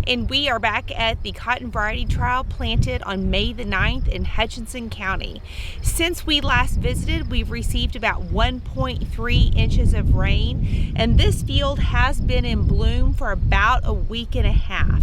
and we are back at the cotton variety trial planted on May the 9th in Hutchinson County. Since we last visited, we've received about 1.3 inches of rain, and this field has been in bloom for about a week and a half.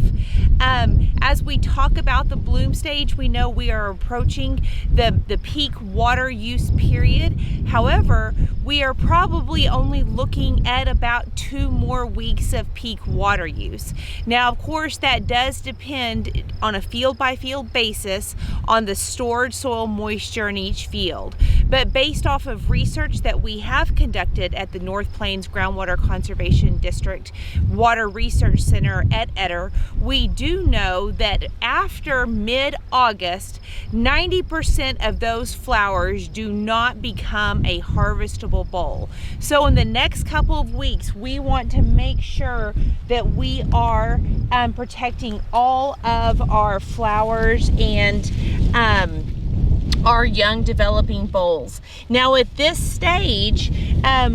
As we talk about the bloom stage, we know we are approaching the peak water use period. However, we are probably only looking at about 2 more weeks of peak water use. Now, of course, that does depend on a field by field basis on the stored soil moisture in each field. But based off of research that we have conducted at the North Plains Groundwater Conservation District Water Research Center at Etter, we do know that after mid-August, 90% of those flowers do not become a harvestable bulb. So in the next couple of weeks, we want to make sure that we are protecting all of our flowers and our young developing bulbs. Now at this stage,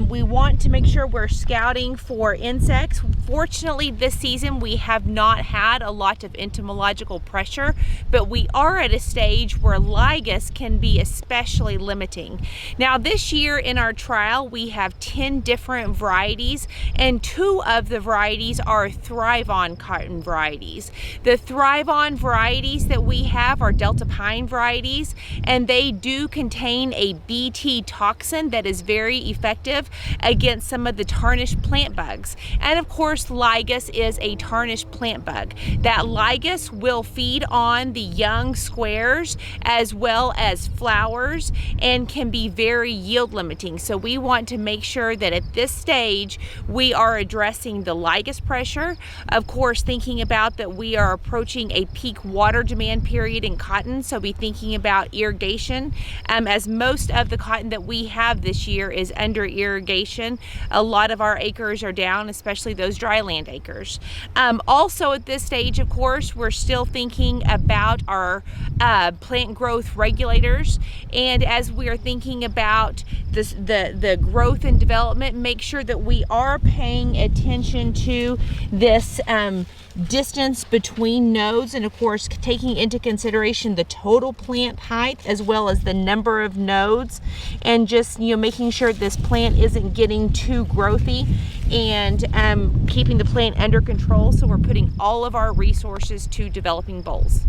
we want to make sure we're scouting for insects. Fortunately, this season we have not had a lot of entomological pressure, but we are at a stage where ligas can be especially limiting. Now this year in our trial, we have 10 different varieties, and 2 of the varieties are Thrive-On cotton varieties. The Thrive-On varieties that we have are Delta Pine varieties, and they do contain a Bt toxin that is very effective against some of the tarnished plant bugs. And of course, ligas is a tarnished plant bug. That ligas will feed on the young squares as well as flowers and can be very yield limiting. So we want to make sure that at this stage we are addressing the ligas pressure. Of course, thinking about that we are approaching a peak water demand period in cotton, so be thinking about irrigation, as most of the cotton that we have this year is under irrigation. A lot of our acres are down, especially those dryland acres. Also at this stage, of course, we're still thinking about our plant growth regulators, and as we are thinking about the growth and development, make sure that we are paying attention to this distance between nodes, and of course taking into consideration the total plant height as well as the number of nodes, and just making sure this plant isn't getting too growthy, and keeping the plant under control. So we're putting all of our resources to developing bulbs.